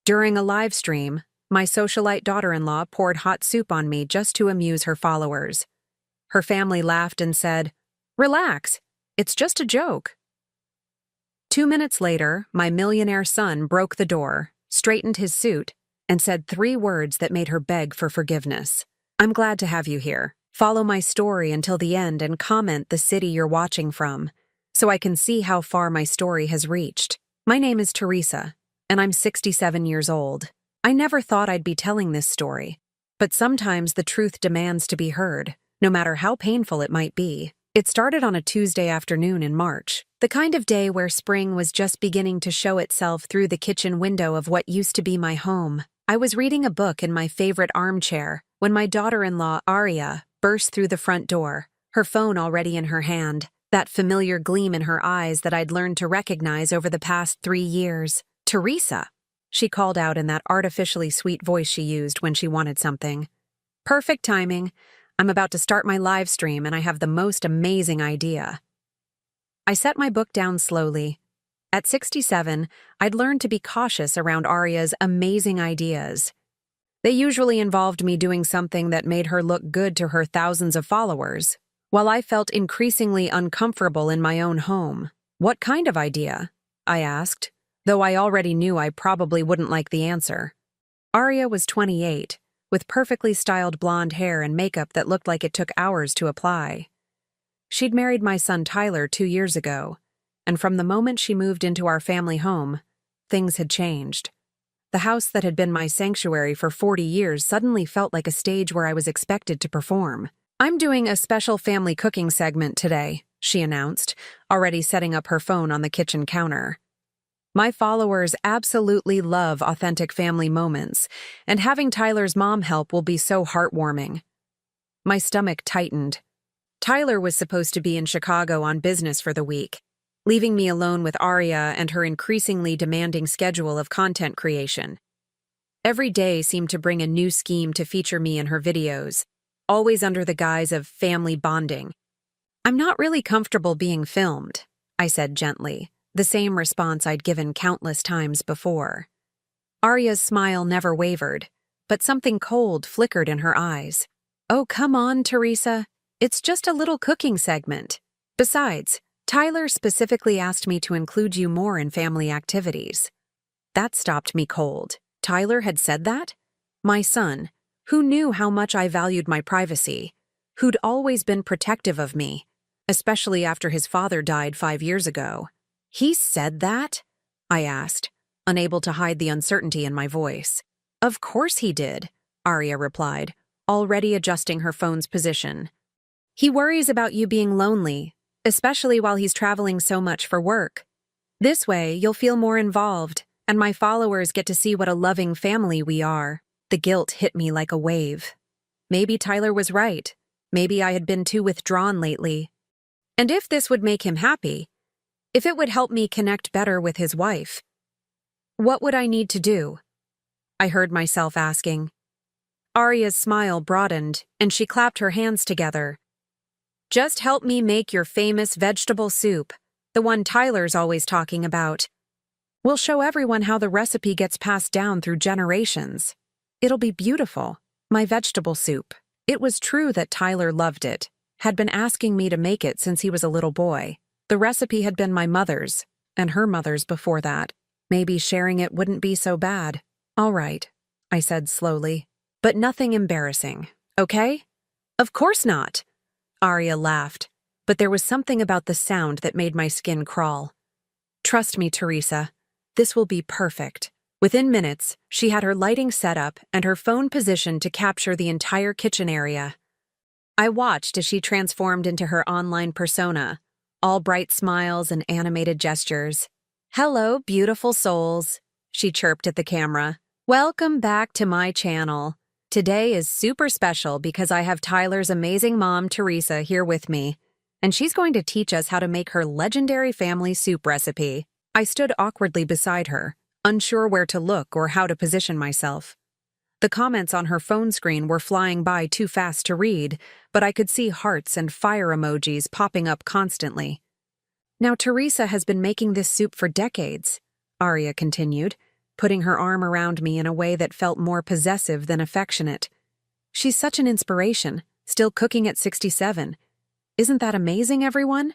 During a live stream, my socialite daughter-in-law poured hot soup on me just to amuse her followers. Her family laughed and said, "Relax, it's just a joke." 2 minutes later, my millionaire son broke the door, straightened his suit, and said 3 words that made her beg for forgiveness. "I'm glad to have you here. Follow my story until the end and comment the city you're watching from, so I can see how far my story has reached. My name is Teresa, and I'm 67 years old. I never thought I'd be telling this story, but sometimes the truth demands to be heard, no matter how painful it might be." It started on a Tuesday afternoon in March, the kind of day where spring was just beginning to show itself through the kitchen window of what used to be my home. I was reading a book in my favorite armchair when my daughter-in-law, Aria, burst through the front door, her phone already in her hand, that familiar gleam in her eyes that I'd learned to recognize over the past 3 years. "Teresa," she called out in that artificially sweet voice she used when she wanted something. "Perfect timing. I'm about to start my live stream and I have the most amazing idea." I set my book down slowly. At 67, I'd learned to be cautious around Aria's amazing ideas. They usually involved me doing something that made her look good to her thousands of followers, while I felt increasingly uncomfortable in my own home. "What kind of idea?" I asked, though I already knew I probably wouldn't like the answer. Aria was 28, with perfectly styled blonde hair and makeup that looked like it took hours to apply. She'd married my son Tyler 2 years ago, and from the moment she moved into our family home, things had changed. The house that had been my sanctuary for 40 years suddenly felt like a stage where I was expected to perform. "I'm doing a special family cooking segment today," she announced, already setting up her phone on the kitchen counter. My followers absolutely love authentic family moments, and having Tyler's mom help will be so heartwarming. My stomach tightened. Tyler was supposed to be in Chicago on business for the week, leaving me alone with Aria and her increasingly demanding schedule of content creation. Every day seemed to bring a new scheme to feature me in her videos, always under the guise of family bonding. "I'm not really comfortable being filmed," I said gently, the same response I'd given countless times before. Aria's smile never wavered, but something cold flickered in her eyes. "Oh, come on, Teresa. It's just a little cooking segment. Besides, Tyler specifically asked me to include you more in family activities." That stopped me cold. Tyler had said that? My son, who knew how much I valued my privacy, who'd always been protective of me, especially after his father died 5 years ago. "He said that?" I asked, unable to hide the uncertainty in my voice. "Of course he did," Aria replied, already adjusting her phone's position. "He worries about you being lonely, especially while he's traveling so much for work. This way, you'll feel more involved, and my followers get to see what a loving family we are." The guilt hit me like a wave. Maybe Tyler was right. Maybe I had been too withdrawn lately. And if this would make him happy, if it would help me connect better with his wife, what would I need to do? I heard myself asking. Aria's smile broadened, and she clapped her hands together. "Just help me make your famous vegetable soup, the one Tyler's always talking about. We'll show everyone how the recipe gets passed down through generations. It'll be beautiful, my vegetable soup." It was true that Tyler loved it, had been asking me to make it since he was a little boy. The recipe had been my mother's, and her mother's before that. Maybe sharing it wouldn't be so bad. "All right," I said slowly, "but nothing embarrassing, okay?" "Of course not," Aria laughed, but there was something about the sound that made my skin crawl. "Trust me, Teresa, this will be perfect." Within minutes, she had her lighting set up and her phone positioned to capture the entire kitchen area. I watched as she transformed into her online persona, all bright smiles and animated gestures. "Hello, beautiful souls," she chirped at the camera. "Welcome back to my channel. Today is super special because I have Tyler's amazing mom, Teresa, here with me, and she's going to teach us how to make her legendary family soup recipe." I stood awkwardly beside her, unsure where to look or how to position myself. The comments on her phone screen were flying by too fast to read, but I could see hearts and fire emojis popping up constantly. "Now, Teresa has been making this soup for decades," Aria continued, putting her arm around me in a way that felt more possessive than affectionate. She's such an inspiration, still cooking at 67. Isn't that amazing, everyone?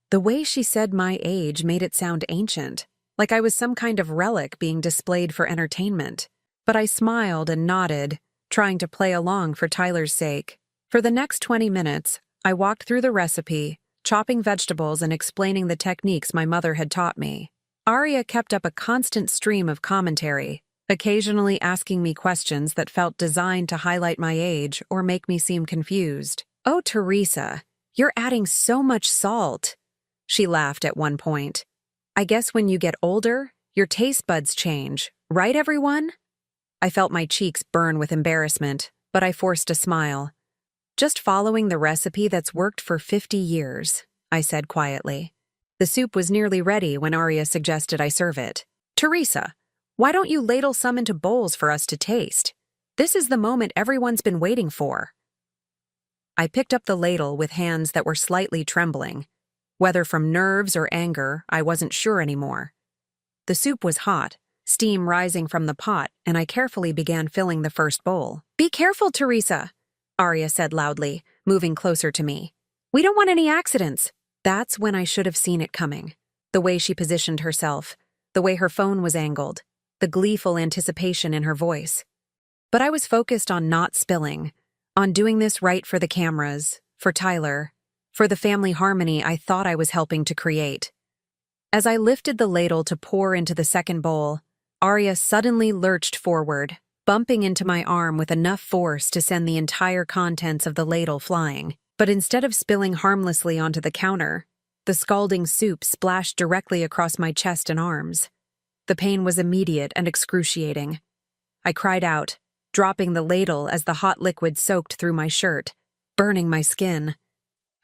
The way she said my age made it sound ancient, like I was some kind of relic being displayed for entertainment. But I smiled and nodded, trying to play along for Tyler's sake. For the next 20 minutes, I walked through the recipe, chopping vegetables and explaining the techniques my mother had taught me. Arya kept up a constant stream of commentary, occasionally asking me questions that felt designed to highlight my age or make me seem confused. "Oh, Teresa, you're adding so much salt," she laughed at one point. "I guess when you get older, your taste buds change, right, everyone?" I felt my cheeks burn with embarrassment, but I forced a smile. "Just following the recipe that's worked for 50 years, I said quietly. The soup was nearly ready when Arya suggested I serve it. "Teresa, why don't you ladle some into bowls for us to taste? This is the moment everyone's been waiting for." I picked up the ladle with hands that were slightly trembling. Whether from nerves or anger, I wasn't sure anymore. The soup was hot, steam rising from the pot, and I carefully began filling the first bowl. "Be careful, Teresa," Arya said loudly, moving closer to me. "We don't want any accidents." That's when I should have seen it coming. The way she positioned herself, the way her phone was angled, the gleeful anticipation in her voice. But I was focused on not spilling, on doing this right for the cameras, for Tyler, for the family harmony I thought I was helping to create. As I lifted the ladle to pour into the second bowl, Arya suddenly lurched forward, bumping into my arm with enough force to send the entire contents of the ladle flying. But instead of spilling harmlessly onto the counter, the scalding soup splashed directly across my chest and arms. The pain was immediate and excruciating. I cried out, dropping the ladle as the hot liquid soaked through my shirt, burning my skin.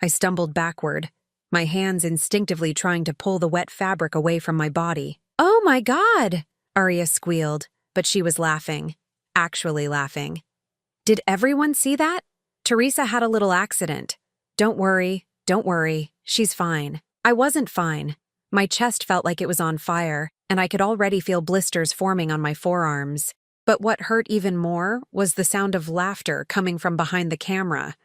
I stumbled backward, my hands instinctively trying to pull the wet fabric away from my body. "Oh my God!" Arya squealed, but she was laughing, actually laughing. "Did everyone see that? Teresa had a little accident. Don't worry, she's fine." I wasn't fine. My chest felt like it was on fire, and I could already feel blisters forming on my forearms. But what hurt even more was the sound of laughter coming from behind the camera.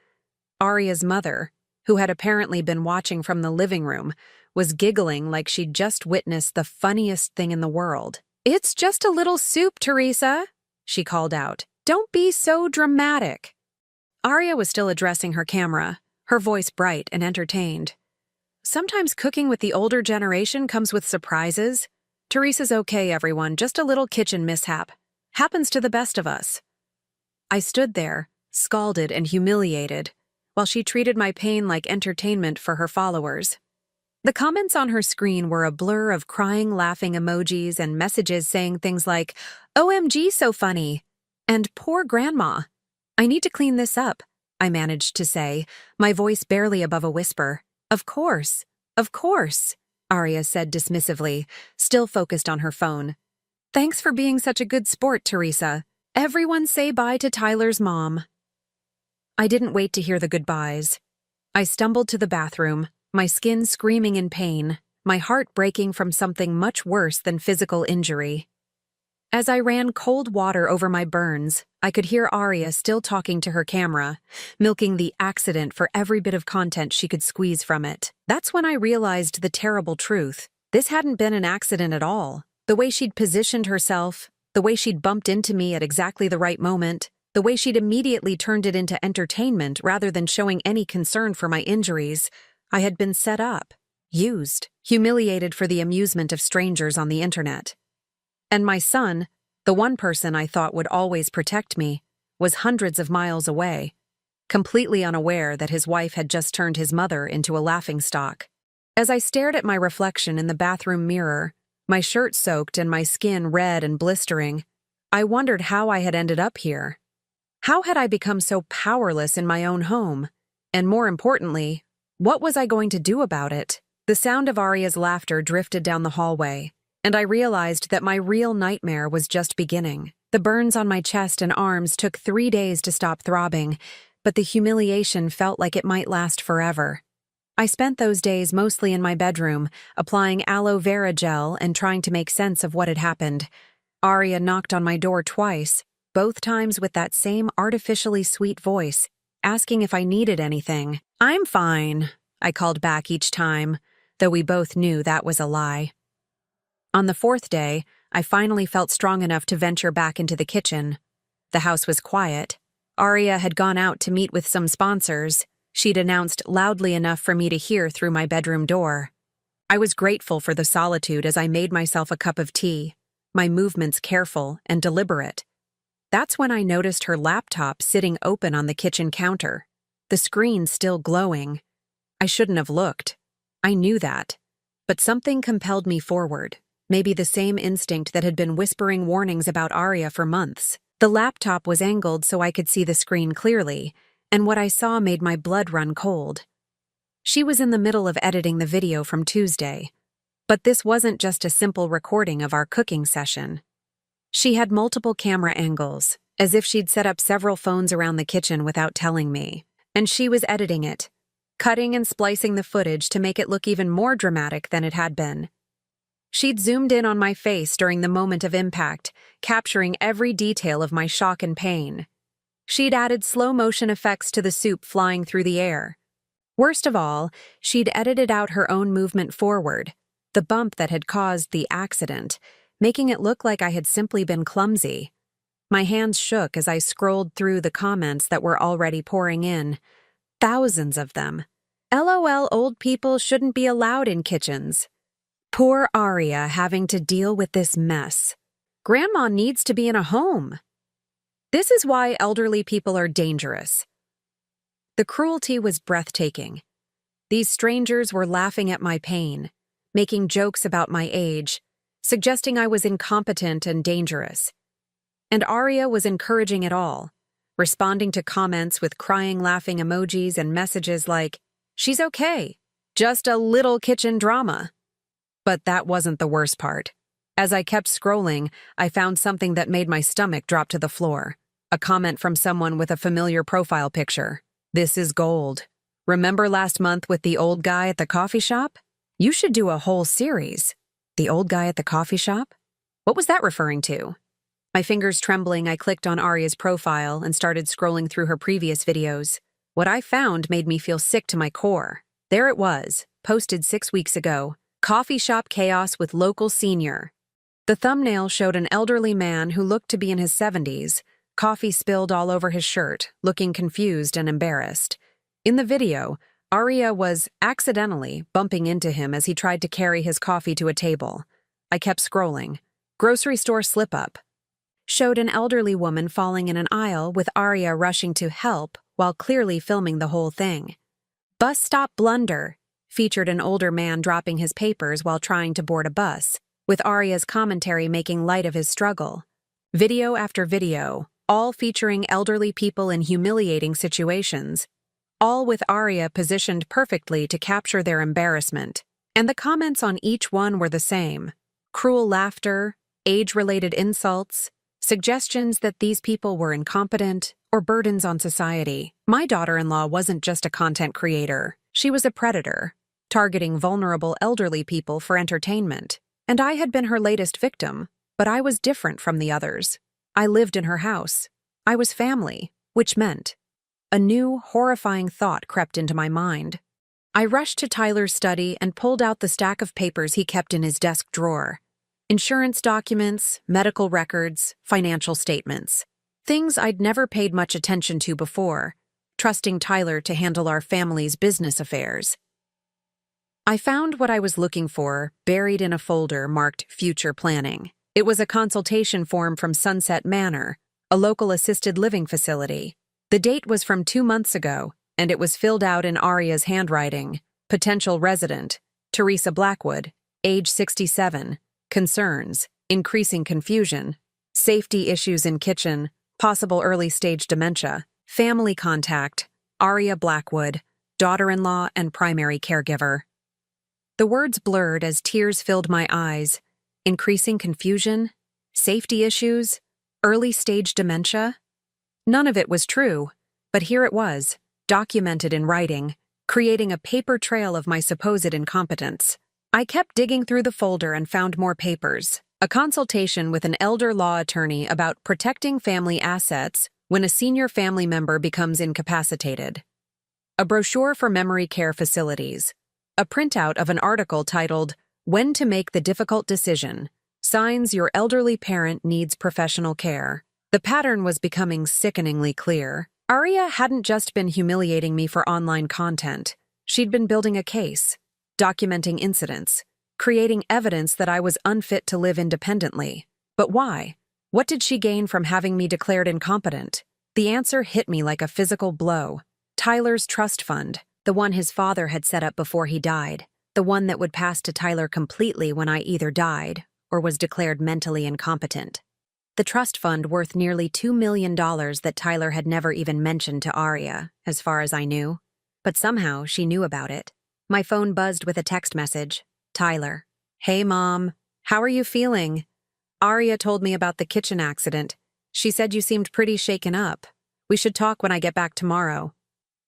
Arya's mother, who had apparently been watching from the living room, was giggling like she'd just witnessed the funniest thing in the world. "It's just a little soup, Teresa," she called out. "Don't be so dramatic." Arya was still addressing her camera, her voice bright and entertained. "Sometimes cooking with the older generation comes with surprises. Teresa's okay, everyone, just a little kitchen mishap. Happens to the best of us." I stood there, scalded and humiliated, while she treated my pain like entertainment for her followers. The comments on her screen were a blur of crying, laughing emojis and messages saying things like, "OMG, so funny," and "Poor grandma. I need to clean this up," I managed to say, my voice barely above a whisper. Of course," Arya said dismissively, still focused on her phone. "Thanks for being such a good sport, Teresa. Everyone say bye to Tyler's mom." I didn't wait to hear the goodbyes. I stumbled to the bathroom, my skin screaming in pain, my heart breaking from something much worse than physical injury. As I ran cold water over my burns, I could hear Arya still talking to her camera, milking the accident for every bit of content she could squeeze from it. That's when I realized the terrible truth. This hadn't been an accident at all. The way she'd positioned herself, the way she'd bumped into me at exactly the right moment, the way she'd immediately turned it into entertainment rather than showing any concern for my injuries, I had been set up, used, humiliated for the amusement of strangers on the internet. And my son, the one person I thought would always protect me, was hundreds of miles away, completely unaware that his wife had just turned his mother into a laughingstock. As I stared at my reflection in the bathroom mirror, my shirt soaked and my skin red and blistering, I wondered how I had ended up here. How had I become so powerless in my own home? And more importantly, what was I going to do about it? The sound of Arya's laughter drifted down the hallway, and I realized that my real nightmare was just beginning. The burns on my chest and arms took 3 days to stop throbbing, but the humiliation felt like it might last forever. I spent those days mostly in my bedroom, applying aloe vera gel and trying to make sense of what had happened. Arya knocked on my door twice, both times with that same artificially sweet voice, asking if I needed anything. "I'm fine," I called back each time, though we both knew that was a lie. On the fourth day, I finally felt strong enough to venture back into the kitchen. The house was quiet. Arya had gone out to meet with some sponsors. She'd announced loudly enough for me to hear through my bedroom door. I was grateful for the solitude as I made myself a cup of tea, my movements careful and deliberate. That's when I noticed her laptop sitting open on the kitchen counter, the screen still glowing. I shouldn't have looked. I knew that. But something compelled me forward, maybe the same instinct that had been whispering warnings about Arya for months. The laptop was angled so I could see the screen clearly, and what I saw made my blood run cold. She was in the middle of editing the video from Tuesday. But this wasn't just a simple recording of our cooking session. She had multiple camera angles, as if she'd set up several phones around the kitchen without telling me. And she was editing it, cutting and splicing the footage to make it look even more dramatic than it had been. She'd zoomed in on my face during the moment of impact, capturing every detail of my shock and pain. She'd added slow-motion effects to the soup flying through the air. Worst of all, she'd edited out her own movement forward, the bump that had caused the accident, making it look like I had simply been clumsy. My hands shook as I scrolled through the comments that were already pouring in. Thousands of them. "LOL, old people shouldn't be allowed in kitchens." "Poor Arya having to deal with this mess. Grandma needs to be in a home." "This is why elderly people are dangerous." The cruelty was breathtaking. These strangers were laughing at my pain, making jokes about my age, suggesting I was incompetent and dangerous. And Arya was encouraging it all, responding to comments with crying laughing emojis and messages like, "She's okay, just a little kitchen drama." But that wasn't the worst part. As I kept scrolling, I found something that made my stomach drop to the floor. A comment from someone with a familiar profile picture. "This is gold. Remember last month with the old guy at the coffee shop? You should do a whole series." The old guy at the coffee shop? What was that referring to? My fingers trembling, I clicked on Arya's profile and started scrolling through her previous videos. What I found made me feel sick to my core. There it was, posted 6 weeks ago. "Coffee shop chaos with local senior." The thumbnail showed an elderly man who looked to be in his 70s, coffee spilled all over his shirt, looking confused and embarrassed. In the video, Arya was accidentally bumping into him as he tried to carry his coffee to a table. I kept scrolling. Grocery store slip-up showed an elderly woman falling in an aisle with Arya rushing to help while clearly filming the whole thing. Bus stop blunder featured an older man dropping his papers while trying to board a bus, with Arya's commentary making light of his struggle. Video after video, all featuring elderly people in humiliating situations, all with Arya positioned perfectly to capture their embarrassment. And the comments on each one were the same. Cruel laughter, age-related insults, suggestions that these people were incompetent or burdens on society. My daughter-in-law wasn't just a content creator. She was a predator, targeting vulnerable elderly people for entertainment. And I had been her latest victim, but I was different from the others. I lived in her house. I was family, which meant a new, horrifying thought crept into my mind. I rushed to Tyler's study and pulled out the stack of papers he kept in his desk drawer. Insurance documents, medical records, financial statements. Things I'd never paid much attention to before, trusting Tyler to handle our family's business affairs. I found what I was looking for buried in a folder marked Future Planning. It was a consultation form from Sunset Manor, a local assisted living facility. The date was from 2 months ago, and it was filled out in Arya's handwriting. Potential resident, Teresa Blackwood, age 67, concerns, increasing confusion, safety issues in kitchen, possible early-stage dementia, family contact, Arya Blackwood, daughter-in-law and primary caregiver. The words blurred as tears filled my eyes. Increasing confusion, safety issues, early-stage dementia. None of it was true, but here it was, documented in writing. creating a paper trail of my supposed incompetence. I kept digging through the folder and found more papers. A consultation with an elder law attorney about protecting family assets when a senior family member becomes incapacitated. A brochure for memory care facilities. A printout of an article titled, "When to Make the Difficult Decision. Signs Your Elderly Parent Needs Professional Care." The pattern was becoming sickeningly clear. Aria hadn't just been humiliating me for online content. She'd been building a case, documenting incidents, creating evidence that I was unfit to live independently. But why? What did she gain from having me declared incompetent? The answer hit me like a physical blow. Tyler's trust fund, the one his father had set up before he died, the one that would pass to Tyler completely when I either died or was declared mentally incompetent. The trust fund worth nearly $2 million that Tyler had never even mentioned to Aria, as far as I knew. But somehow she knew about it. My phone buzzed with a text message. Tyler. "Hey, Mom. How are you feeling? Aria told me about the kitchen accident. She said you seemed pretty shaken up. We should talk when I get back tomorrow."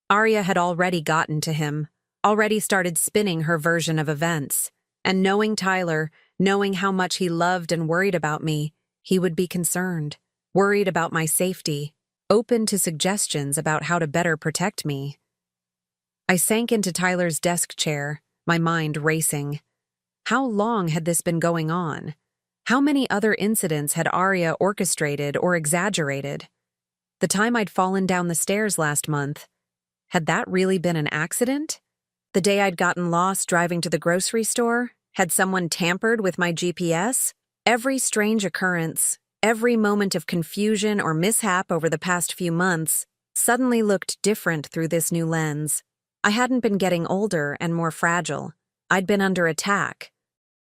Aria had already gotten to him, already started spinning her version of events. And knowing Tyler, knowing how much he loved and worried about me, he would be concerned, worried about my safety, open to suggestions about how to better protect me. I sank into Tyler's desk chair, my mind racing. How long had this been going on? How many other incidents had Aria orchestrated or exaggerated? The time I'd fallen down the stairs last month, had that really been an accident? The day I'd gotten lost driving to the grocery store, had someone tampered with my GPS? Every strange occurrence, every moment of confusion or mishap over the past few months, suddenly looked different through this new lens. I hadn't been getting older and more fragile. I'd been under attack.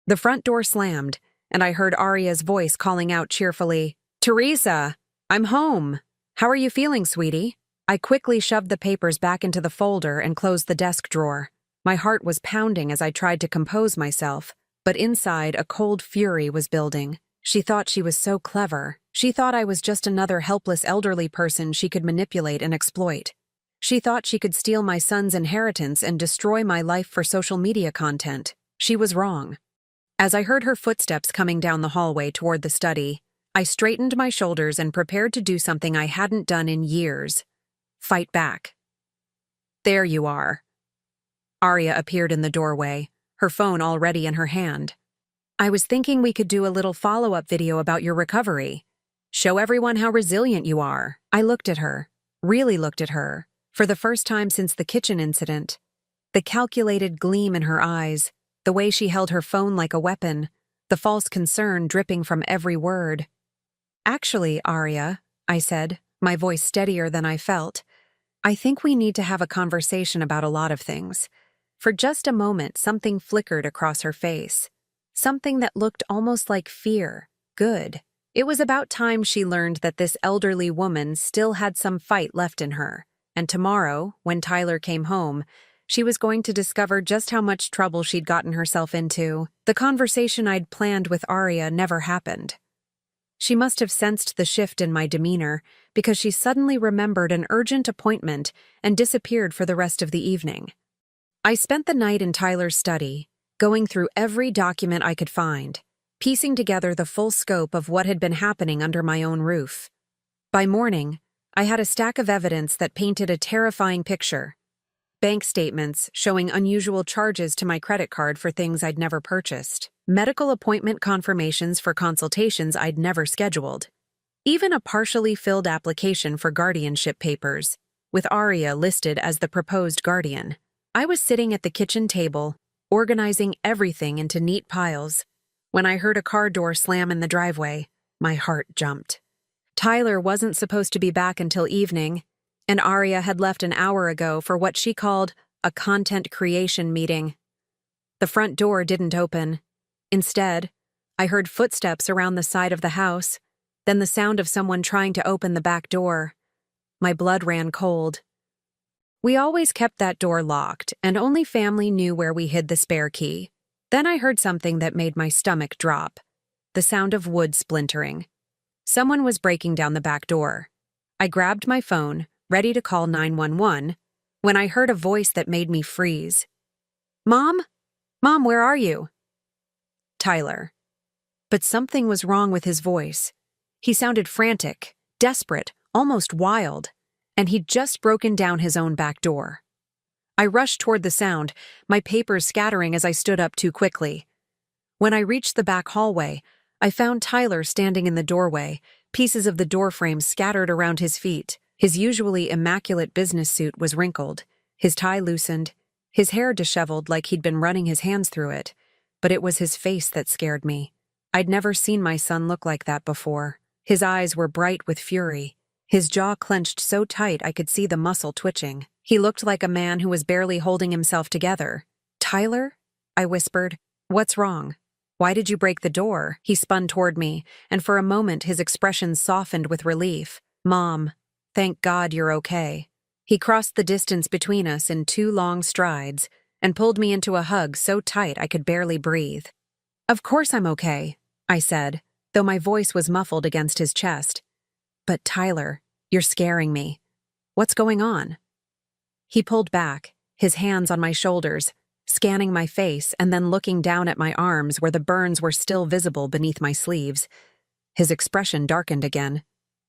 The front door slammed, and I heard Aria's voice calling out cheerfully, "Teresa, I'm home. How are you feeling, sweetie?" I quickly shoved the papers back into the folder and closed the desk drawer. My heart was pounding as I tried to compose myself, but inside a cold fury was building. She thought she was so clever. She thought I was just another helpless elderly person she could manipulate and exploit. She thought she could steal my son's inheritance and destroy my life for social media content. She was wrong. As I heard her footsteps coming down the hallway toward the study, I straightened my shoulders and prepared to do something I hadn't done in years. Fight back. "There you are." Aria appeared in the doorway, her phone already in her hand. "I was thinking we could do a little follow-up video about your recovery. Show everyone how resilient you are." I looked at her, really looked at her, for the first time since the kitchen incident. The calculated gleam in her eyes, the way she held her phone like a weapon, the false concern dripping from every word. "Actually, Aria," I said, my voice steadier than I felt, "I think we need to have a conversation about a lot of things." For just a moment, something flickered across her face. Something that looked almost like fear. Good. It was about time she learned that this elderly woman still had some fight left in her. And tomorrow, when Tyler came home, she was going to discover just how much trouble she'd gotten herself into. The conversation I'd planned with Aria never happened. She must have sensed the shift in my demeanor because she suddenly remembered an urgent appointment and disappeared for the rest of the evening. I spent the night in Tyler's study, going through every document I could find, piecing together the full scope of what had been happening under my own roof. By morning, I had a stack of evidence that painted a terrifying picture. Bank statements showing unusual charges to my credit card for things I'd never purchased. Medical appointment confirmations for consultations I'd never scheduled. Even a partially filled application for guardianship papers, with Aria listed as the proposed guardian. I was sitting at the kitchen table, organizing everything into neat piles, when I heard a car door slam in the driveway. My heart jumped. Tyler wasn't supposed to be back until evening, and Aria had left an hour ago for what she called a content creation meeting. The front door didn't open. Instead, I heard footsteps around the side of the house, then the sound of someone trying to open the back door. My blood ran cold. We always kept that door locked, and only family knew where we hid the spare key. Then I heard something that made my stomach drop. The sound of wood splintering. Someone was breaking down the back door. I grabbed my phone, ready to call 911, when I heard a voice that made me freeze. "Mom? Mom, where are you?" Tyler. But something was wrong with his voice. He sounded frantic, desperate, almost wild, and he'd just broken down his own back door. I rushed toward the sound, my papers scattering as I stood up too quickly. When I reached the back hallway, I found Tyler standing in the doorway, pieces of the doorframe scattered around his feet. His usually immaculate business suit was wrinkled, his tie loosened, his hair disheveled like he'd been running his hands through it. But it was his face that scared me. I'd never seen my son look like that before. His eyes were bright with fury. His jaw clenched so tight I could see the muscle twitching. He looked like a man who was barely holding himself together. "Tyler?" I whispered. "What's wrong? Why did you break the door?" He spun toward me, and for a moment his expression softened with relief. "Mom, thank God you're okay." He crossed the distance between us in 2 long strides and pulled me into a hug so tight I could barely breathe. "Of course I'm okay," I said, though my voice was muffled against his chest. "But Tyler, you're scaring me. What's going on?" He pulled back, his hands on my shoulders, scanning my face and then looking down at my arms where the burns were still visible beneath my sleeves. His expression darkened again.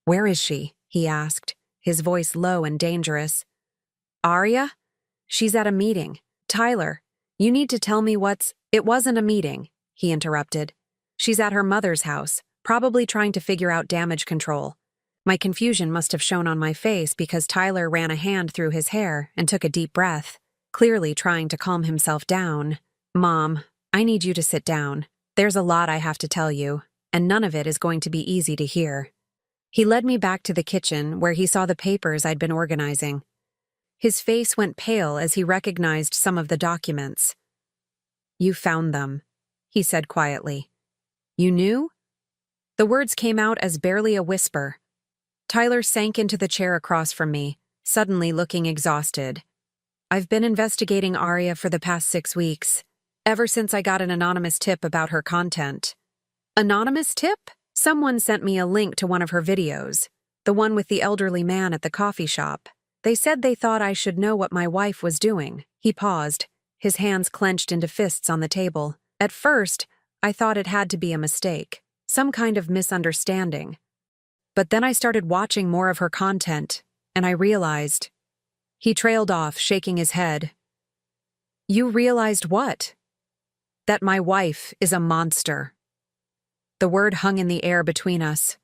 "Where is she?" he asked, his voice low and dangerous. "Aria? She's at a meeting. Tyler, you need to tell me It wasn't a meeting," he interrupted. "She's at her mother's house, probably trying to figure out damage control." My confusion must have shown on my face because Tyler ran a hand through his hair and took a deep breath, clearly trying to calm himself down. "Mom, I need you to sit down. There's a lot I have to tell you, and none of it is going to be easy to hear." He led me back to the kitchen where he saw the papers I'd been organizing. His face went pale as he recognized some of the documents. "You found them," he said quietly. "You knew?" The words came out as barely a whisper. Tyler sank into the chair across from me, suddenly looking exhausted. "I've been investigating Aria for the past 6 weeks, ever since I got an anonymous tip about her content." "Anonymous tip?" "Someone sent me a link to one of her videos, the one with the elderly man at the coffee shop. They said they thought I should know what my wife was doing." He paused, his hands clenched into fists on the table. "At first, I thought it had to be a mistake, some kind of misunderstanding. But then I started watching more of her content, and I realized..." He trailed off, shaking his head. "You realized what?" "That my wife is a monster." The word hung in the air between us.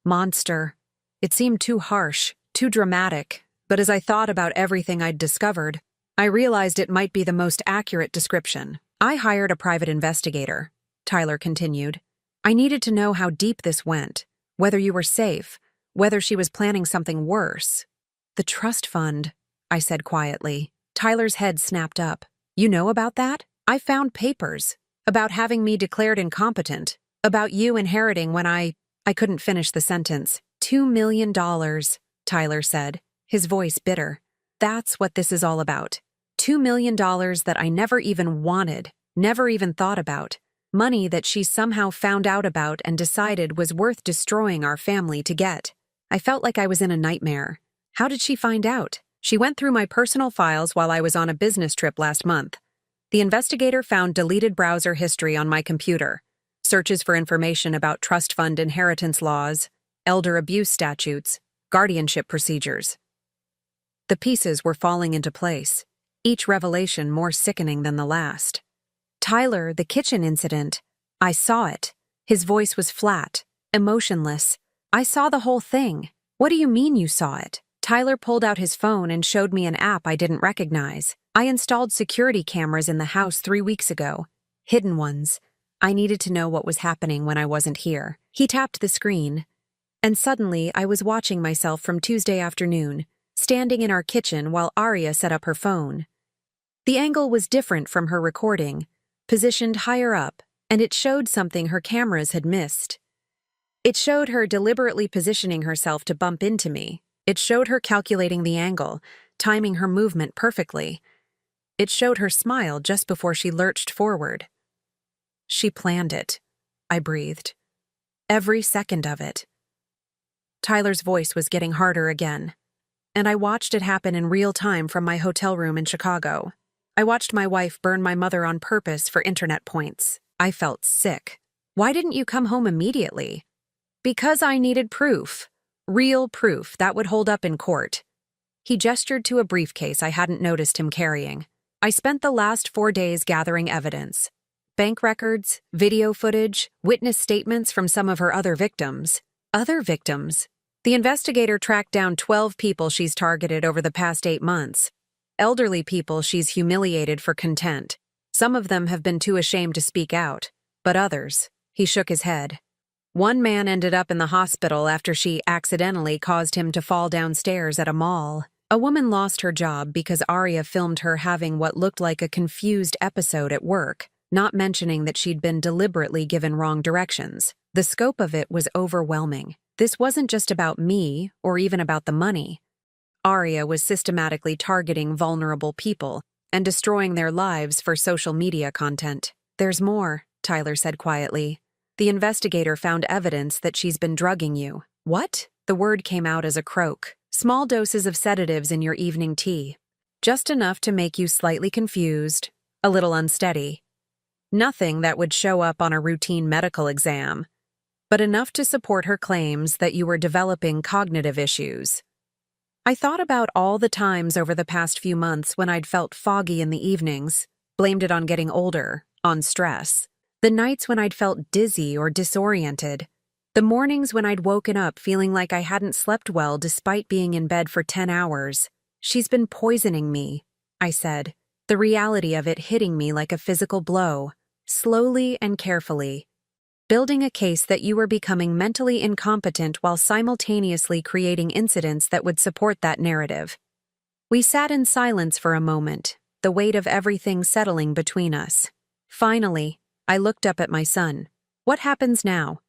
Monster. It seemed too harsh, too dramatic, but as I thought about everything I'd discovered, I realized it might be the most accurate description. "I hired a private investigator," Tyler continued. "I needed to know how deep this went, whether you were safe, whether she was planning something worse." "The trust fund," I said quietly. Tyler's head snapped up. "You know about that? I found papers about having me declared incompetent, about you inheriting when I couldn't finish the sentence. $2 million, Tyler said, his voice bitter. "That's what this is all about. $2 million that I never even wanted, never even thought about. Money that she somehow found out about and decided was worth destroying our family to get." I felt like I was in a nightmare. How did she find out? "She went through my personal files while I was on a business trip last month. The investigator found deleted browser history on my computer, searches for information about trust fund inheritance laws, elder abuse statutes, guardianship procedures." The pieces were falling into place, each revelation more sickening than the last. "Tyler, the kitchen incident. I saw it." His voice was flat, emotionless. "I saw the whole thing." "What do you mean you saw it?" Tyler pulled out his phone and showed me an app I didn't recognize. "I installed security cameras in the house 3 weeks ago. Hidden ones. I needed to know what was happening when I wasn't here." He tapped the screen, and suddenly I was watching myself from Tuesday afternoon, standing in our kitchen while Aria set up her phone. The angle was different from her recording, positioned higher up, and it showed something her cameras had missed. It showed her deliberately positioning herself to bump into me. It showed her calculating the angle, timing her movement perfectly. It showed her smile just before she lurched forward. "She planned it," I breathed. "Every second of it." Tyler's voice was getting harder again. and I watched it happen in real time from my hotel room in Chicago. I watched my wife burn my mother on purpose for internet points. I felt sick. Why didn't you come home immediately? Because I needed proof. Real proof that would hold up in court. He gestured to a briefcase I hadn't noticed him carrying. I spent the last 4 days gathering evidence. Bank records, video footage, witness statements from some of her other victims. Other victims? The investigator tracked down 12 people she's targeted over the past 8 months. Elderly people she's humiliated for content. Some of them have been too ashamed to speak out, but others, he shook his head. One man ended up in the hospital after she accidentally caused him to fall downstairs at a mall. A woman lost her job because Aria filmed her having what looked like a confused episode at work, not mentioning that she'd been deliberately given wrong directions. The scope of it was overwhelming. This wasn't just about me or even about the money. Aria was systematically targeting vulnerable people and destroying their lives for social media content. There's more, Tyler said quietly. The investigator found evidence that she's been drugging you. What? The word came out as a croak. Small doses of sedatives in your evening tea. Just enough to make you slightly confused, a little unsteady. Nothing that would show up on a routine medical exam, but enough to support her claims that you were developing cognitive issues. I thought about all the times over the past few months when I'd felt foggy in the evenings, blamed it on getting older, on stress. The nights when I'd felt dizzy or disoriented. The mornings when I'd woken up feeling like I hadn't slept well despite being in bed for 10 hours. She's been poisoning me, I said, the reality of it hitting me like a physical blow, slowly and carefully. Building a case that you were becoming mentally incompetent while simultaneously creating incidents that would support that narrative. We sat in silence for a moment, the weight of everything settling between us. Finally, I looked up at my son. What happens now?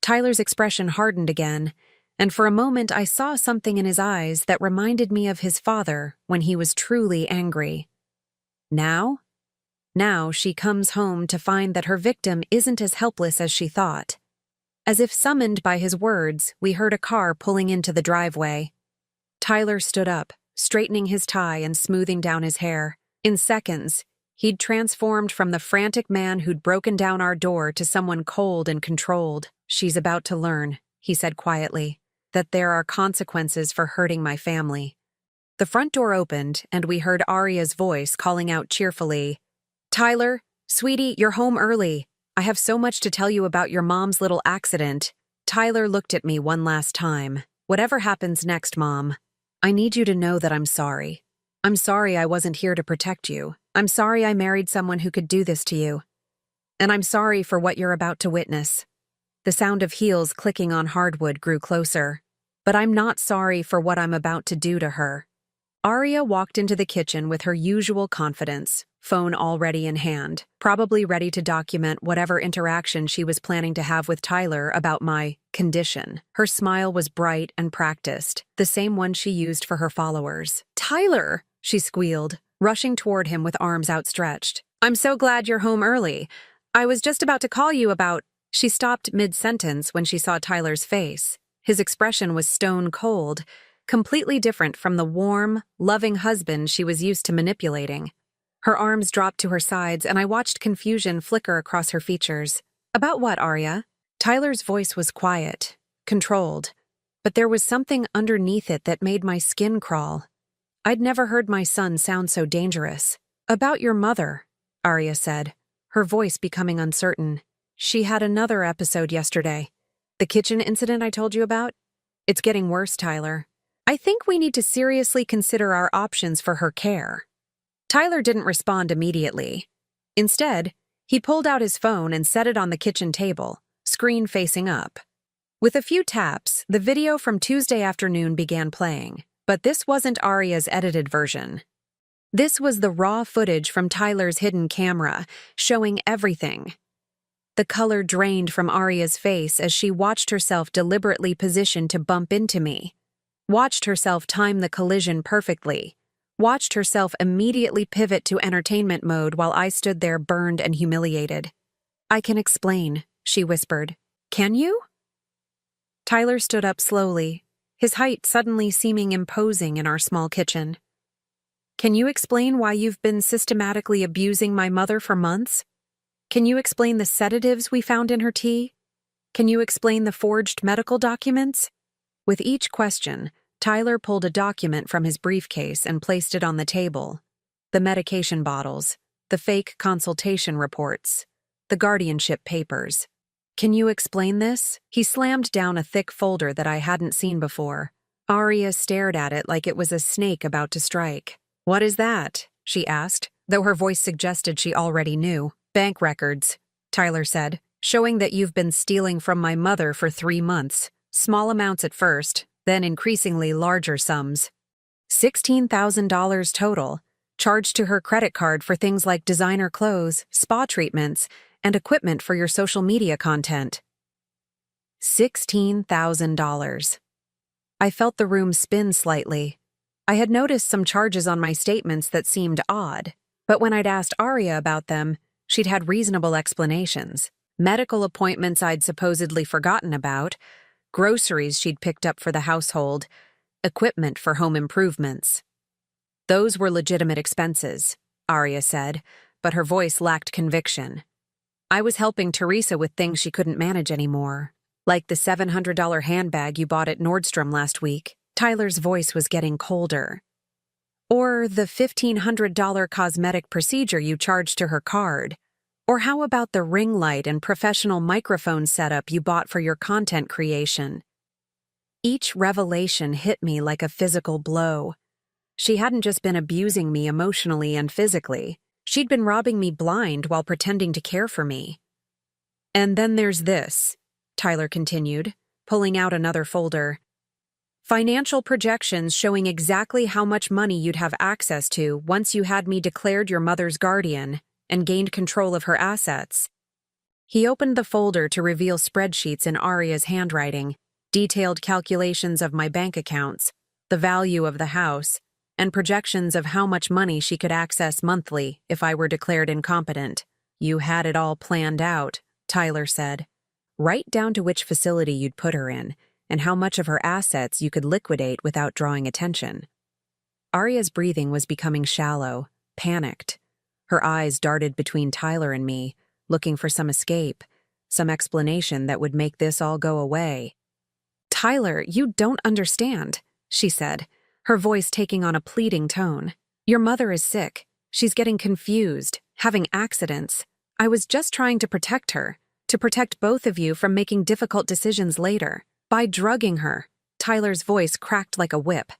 Tyler's expression hardened again, and for a moment I saw something in his eyes that reminded me of his father when he was truly angry. Now? Now she comes home to find that her victim isn't as helpless as she thought. As if summoned by his words, we heard a car pulling into the driveway. Tyler stood up, straightening his tie and smoothing down his hair. In seconds, he'd transformed from the frantic man who'd broken down our door to someone cold and controlled. She's about to learn, he said quietly, that there are consequences for hurting my family. The front door opened, and we heard Aria's voice calling out cheerfully, "Tyler, sweetie, you're home early. I have so much to tell you about your mom's little accident." Tyler looked at me one last time. "Whatever happens next, Mom, I need you to know that I'm sorry. I'm sorry I wasn't here to protect you. I'm sorry I married someone who could do this to you. And I'm sorry for what you're about to witness." The sound of heels clicking on hardwood grew closer. "But I'm not sorry for what I'm about to do to her." Aria walked into the kitchen with her usual confidence, phone already in hand, probably ready to document whatever interaction she was planning to have with Tyler about my condition. Her smile was bright and practiced, the same one she used for her followers. "Tyler!" she squealed, rushing toward him with arms outstretched. "I'm so glad you're home early. I was just about to call you about—" She stopped mid-sentence when she saw Tyler's face. His expression was stone cold, completely different from the warm, loving husband she was used to manipulating. Her arms dropped to her sides, and I watched confusion flicker across her features. "About what, Aria?" Tyler's voice was quiet, controlled, but there was something underneath it that made my skin crawl. I'd never heard my son sound so dangerous. "About your mother," Aria said, her voice becoming uncertain. "She had another episode yesterday. The kitchen incident I told you about? It's getting worse, Tyler. I think we need to seriously consider our options for her care." Tyler didn't respond immediately. Instead, he pulled out his phone and set it on the kitchen table, screen facing up. With a few taps, the video from Tuesday afternoon began playing, but this wasn't Aria's edited version. This was the raw footage from Tyler's hidden camera, showing everything. The color drained from Aria's face as she watched herself deliberately positioned to bump into me. Watched herself time the collision perfectly. Watched herself immediately pivot to entertainment mode while I stood there burned and humiliated. "I can explain," she whispered. "Can you?" Tyler stood up slowly, his height suddenly seeming imposing in our small kitchen. "Can you explain why you've been systematically abusing my mother for months? Can you explain the sedatives we found in her tea? Can you explain the forged medical documents?" With each question, Tyler pulled a document from his briefcase and placed it on the table. The medication bottles, the fake consultation reports, the guardianship papers. "Can you explain this?" He slammed down a thick folder that I hadn't seen before. Arya stared at it like it was a snake about to strike. "What is that?" she asked, though her voice suggested she already knew. "Bank records," Tyler said, "showing that you've been stealing from my mother for 3 months. Small amounts at first, then increasingly larger sums. $16,000 total, charged to her credit card for things like designer clothes, spa treatments, and equipment for your social media content." $16,000. I felt the room spin slightly. I had noticed some charges on my statements that seemed odd, but when I'd asked Arya about them, she'd had reasonable explanations. Medical appointments I'd supposedly forgotten about, groceries she'd picked up for the household, equipment for home improvements. "Those were legitimate expenses," Arya said, but her voice lacked conviction. "I was helping Teresa with things she couldn't manage anymore, like the $700 handbag you bought at Nordstrom last week." Tyler's voice was getting colder. "Or the $1,500 cosmetic procedure you charged to her card. Or how about the ring light and professional microphone setup you bought for your content creation?" Each revelation hit me like a physical blow. She hadn't just been abusing me emotionally and physically. She'd been robbing me blind while pretending to care for me. "And then there's this," Tyler continued, pulling out another folder. "Financial projections showing exactly how much money you'd have access to once you had me declared your mother's guardian and gained control of her assets." He opened the folder to reveal spreadsheets in Arya's handwriting, detailed calculations of my bank accounts, the value of the house, and projections of how much money she could access monthly if I were declared incompetent. "You had it all planned out," Tyler said. "Right down to which facility you'd put her in, and how much of her assets you could liquidate without drawing attention." Arya's breathing was becoming shallow, panicked. Her eyes darted between Tyler and me, looking for some escape, some explanation that would make this all go away. "Tyler, you don't understand," she said, her voice taking on a pleading tone. "Your mother is sick. She's getting confused, having accidents. I was just trying to protect her, to protect both of you from making difficult decisions later. By drugging her," Tyler's voice cracked like a whip.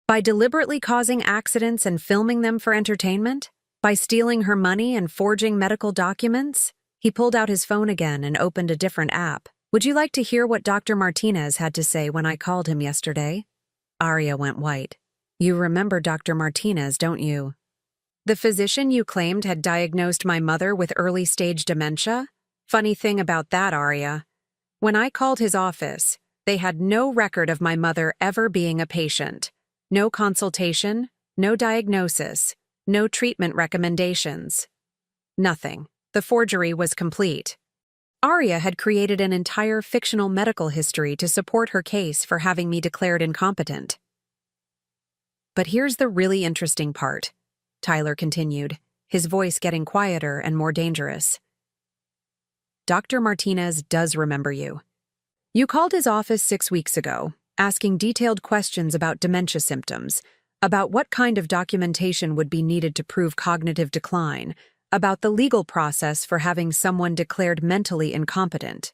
"By deliberately causing accidents and filming them for entertainment? By stealing her money and forging medical documents?" He pulled out his phone again and opened a different app. "Would you like to hear what Dr. Martinez had to say when I called him yesterday?" Arya went white. "You remember Dr. Martinez, don't you? The physician you claimed had diagnosed my mother with early-stage dementia? Funny thing about that, Arya. When I called his office, they had no record of my mother ever being a patient. No consultation, no diagnosis, no treatment recommendations. Nothing. The forgery was complete. Arya had created an entire fictional medical history to support her case for having me declared incompetent." "But here's the really interesting part," Tyler continued, his voice getting quieter and more dangerous. "Dr. Martinez does remember you. You called his office 6 weeks ago, asking detailed questions about dementia symptoms, about what kind of documentation would be needed to prove cognitive decline, about the legal process for having someone declared mentally incompetent."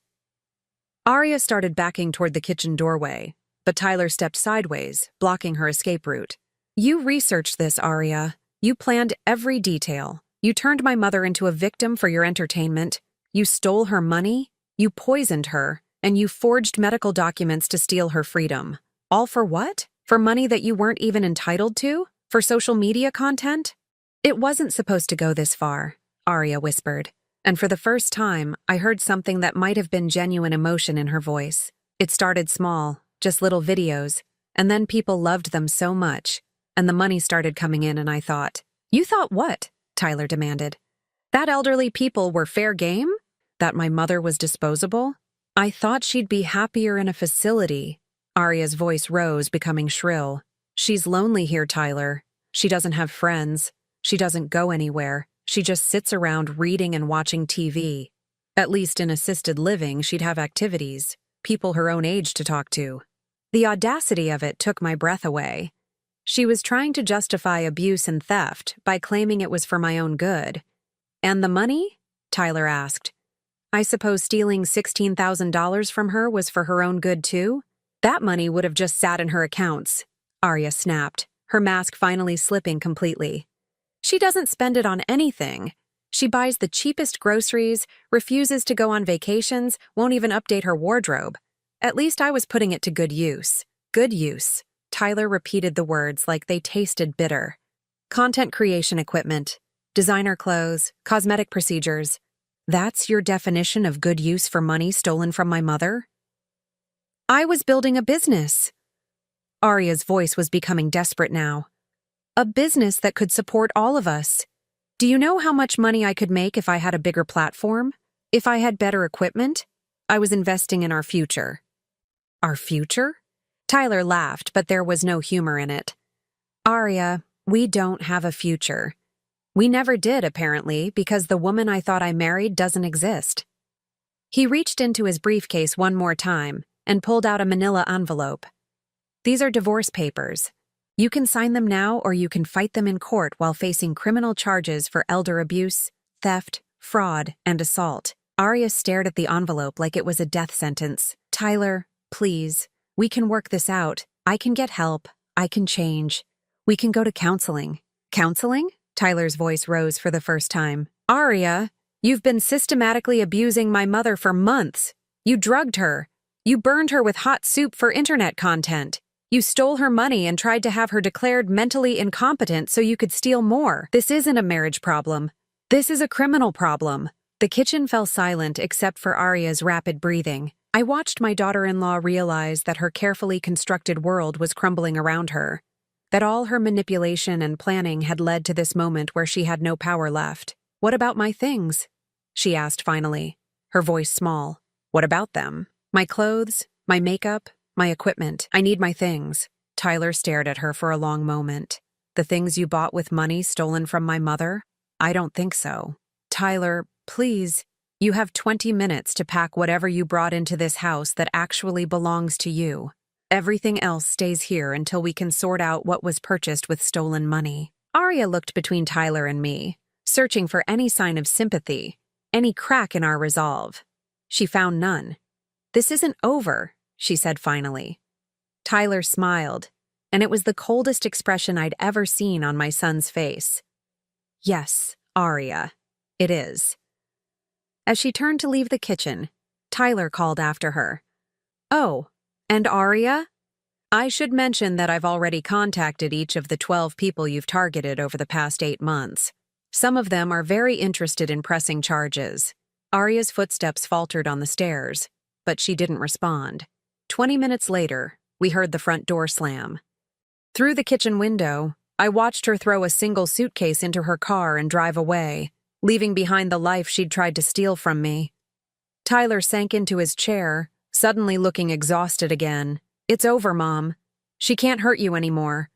Arya started backing toward the kitchen doorway, but Tyler stepped sideways, blocking her escape route. "You researched this, Arya. You planned every detail. You turned my mother into a victim for your entertainment. You stole her money. You poisoned her. And you forged medical documents to steal her freedom. All for what? For money that you weren't even entitled to? For social media content?" "It wasn't supposed to go this far," Arya whispered, and for the first time, I heard something that might have been genuine emotion in her voice. "It started small, just little videos, and then people loved them so much, and the money started coming in and I thought." "You thought what?" Tyler demanded. "That elderly people were fair game? That my mother was disposable? I thought she'd be happier in a facility," Arya's voice rose, becoming shrill. She's lonely here, Tyler. She doesn't have friends. She doesn't go anywhere. She just sits around reading and watching TV. At least in assisted living, she'd have activities, people her own age to talk to. The audacity of it took my breath away. She was trying to justify abuse and theft by claiming it was for my own good. And the money? Tyler asked. I suppose stealing $16,000 from her was for her own good too? That money would have just sat in her accounts, Arya snapped, her mask finally slipping completely. She doesn't spend it on anything. She buys the cheapest groceries, refuses to go on vacations, won't even update her wardrobe. At least I was putting it to good use. Good use. Tyler repeated the words like they tasted bitter. Content creation equipment, designer clothes, cosmetic procedures. That's your definition of good use for money stolen from my mother? I was building a business. Arya's voice was becoming desperate now. A business that could support all of us. Do you know how much money I could make if I had a bigger platform? If I had better equipment? I was investing in our future. Our future? Tyler laughed, but there was no humor in it. Arya, we don't have a future. We never did, apparently, because the woman I thought I married doesn't exist. He reached into his briefcase one more time and pulled out a manila envelope. These are divorce papers. You can sign them now or you can fight them in court while facing criminal charges for elder abuse, theft, fraud, and assault. Arya stared at the envelope like it was a death sentence. Tyler, please, we can work this out. I can get help. I can change. We can go to counseling. Counseling? Tyler's voice rose for the first time. Arya, you've been systematically abusing my mother for months. You drugged her. You burned her with hot soup for internet content. You stole her money and tried to have her declared mentally incompetent so you could steal more. This isn't a marriage problem. This is a criminal problem. The kitchen fell silent except for Arya's rapid breathing. I watched my daughter-in-law realize that her carefully constructed world was crumbling around her, that all her manipulation and planning had led to this moment where she had no power left. What about my things? She asked finally, her voice small. What about them? My clothes, my makeup, my equipment. I need my things. Tyler stared at her for a long moment. The things you bought with money stolen from my mother? I don't think so. Tyler, please. You have 20 minutes to pack whatever you brought into this house that actually belongs to you. Everything else stays here until we can sort out what was purchased with stolen money. Arya looked between Tyler and me, searching for any sign of sympathy, any crack in our resolve. She found none. This isn't over, she said finally. Tyler smiled, and it was the coldest expression I'd ever seen on my son's face. Yes, Arya, it is. As she turned to leave the kitchen, Tyler called after her. Oh, and Arya? I should mention that I've already contacted each of the 12 people you've targeted over the past 8 months. Some of them are very interested in pressing charges. Arya's footsteps faltered on the stairs, but she didn't respond. 20 minutes later, we heard the front door slam. Through the kitchen window, I watched her throw a single suitcase into her car and drive away, leaving behind the life she'd tried to steal from me. Tyler sank into his chair, suddenly looking exhausted again. It's over, Mom. She can't hurt you anymore.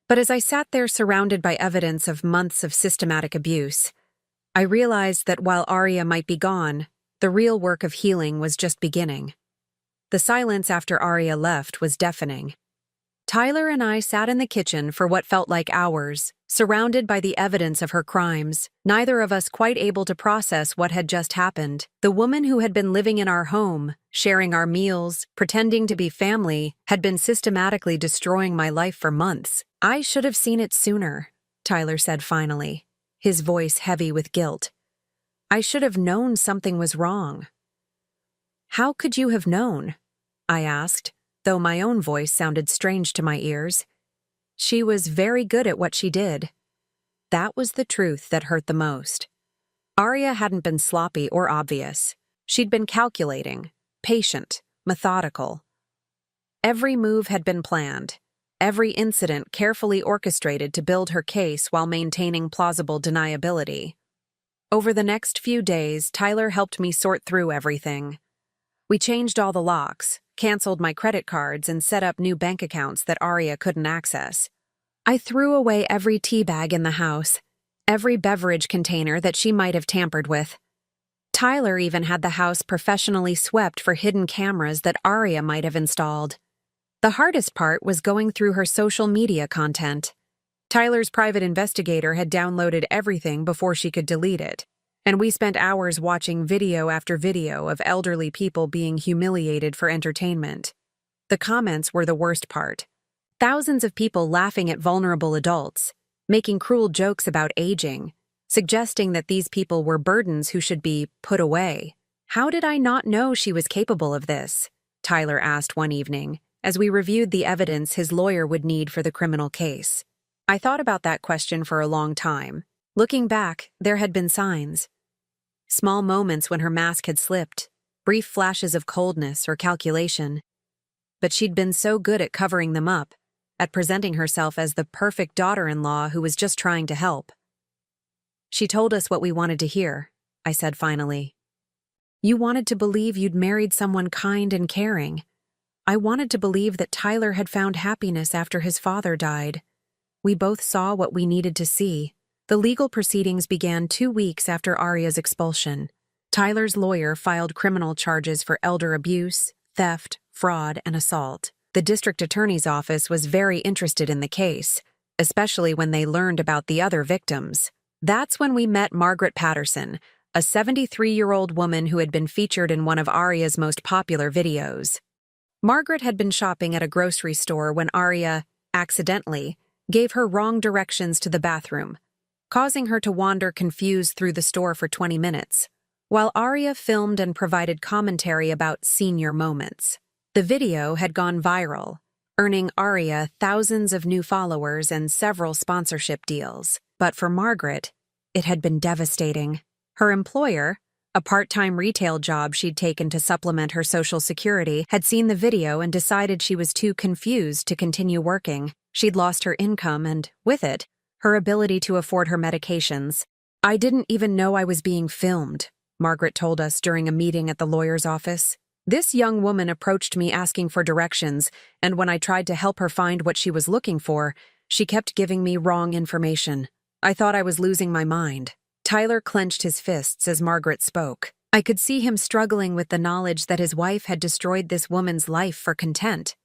But as I sat there surrounded by evidence of months of systematic abuse, I realized that while Arya might be gone, the real work of healing was just beginning. The silence after Arya left was deafening. Tyler and I sat in the kitchen for what felt like hours, surrounded by the evidence of her crimes, neither of us quite able to process what had just happened. The woman who had been living in our home, sharing our meals, pretending to be family, had been systematically destroying my life for months. I should have seen it sooner, Tyler said finally, his voice heavy with guilt. I should have known something was wrong. How could you have known? I asked, though my own voice sounded strange to my ears. She was very good at what she did. That was the truth that hurt the most. Arya hadn't been sloppy or obvious. She'd been calculating, patient, methodical. Every move had been planned, every incident carefully orchestrated to build her case while maintaining plausible deniability. Over the next few days, Tyler helped me sort through everything. We changed all the locks, canceled my credit cards, and set up new bank accounts that Aria couldn't access. I threw away every tea bag in the house, every beverage container that she might have tampered with. Tyler even had the house professionally swept for hidden cameras that Aria might have installed. The hardest part was going through her social media content. Tyler's private investigator had downloaded everything before she could delete it, and we spent hours watching video after video of elderly people being humiliated for entertainment. The comments were the worst part. Thousands of people laughing at vulnerable adults, making cruel jokes about aging, suggesting that these people were burdens who should be put away. "How did I not know she was capable of this?" Tyler asked one evening, as we reviewed the evidence his lawyer would need for the criminal case. I thought about that question for a long time. Looking back, there had been signs. Small moments when her mask had slipped, brief flashes of coldness or calculation. But she'd been so good at covering them up, at presenting herself as the perfect daughter-in-law who was just trying to help. "She told us what we wanted to hear," I said finally. "You wanted to believe you'd married someone kind and caring. I wanted to believe that Tyler had found happiness after his father died. We both saw what we needed to see." The legal proceedings began 2 weeks after Aria's expulsion. Tyler's lawyer filed criminal charges for elder abuse, theft, fraud, and assault. The district attorney's office was very interested in the case, especially when they learned about the other victims. That's when we met Margaret Patterson, a 73-year-old woman who had been featured in one of Aria's most popular videos. Margaret had been shopping at a grocery store when Aria, accidentally, gave her wrong directions to the bathroom, causing her to wander confused through the store for 20 minutes, while Aria filmed and provided commentary about senior moments. The video had gone viral, earning Aria thousands of new followers and several sponsorship deals. But for Margaret, it had been devastating. Her employer, a part-time retail job she'd taken to supplement her Social Security, had seen the video and decided she was too confused to continue working. She'd lost her income and, with it, her ability to afford her medications. "I didn't even know I was being filmed," Margaret told us during a meeting at the lawyer's office. "This young woman approached me asking for directions, and when I tried to help her find what she was looking for, she kept giving me wrong information. I thought I was losing my mind." Tyler clenched his fists as Margaret spoke. I could see him struggling with the knowledge that his wife had destroyed this woman's life for content.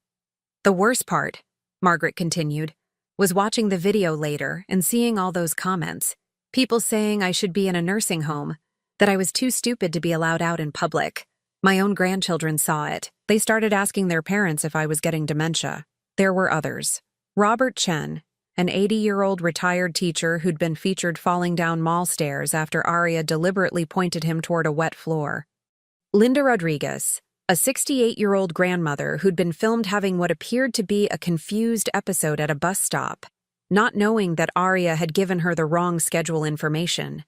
"The worst part," Margaret continued, "was watching the video later and seeing all those comments. People saying I should be in a nursing home, that I was too stupid to be allowed out in public. My own grandchildren saw it. They started asking their parents if I was getting dementia. There were others. Robert Chen, an 80-year-old retired teacher who'd been featured falling down mall stairs after Aria deliberately pointed him toward a wet floor. Linda Rodriguez, a 68-year-old grandmother who'd been filmed having what appeared to be a confused episode at a bus stop, not knowing that Aria had given her the wrong schedule information.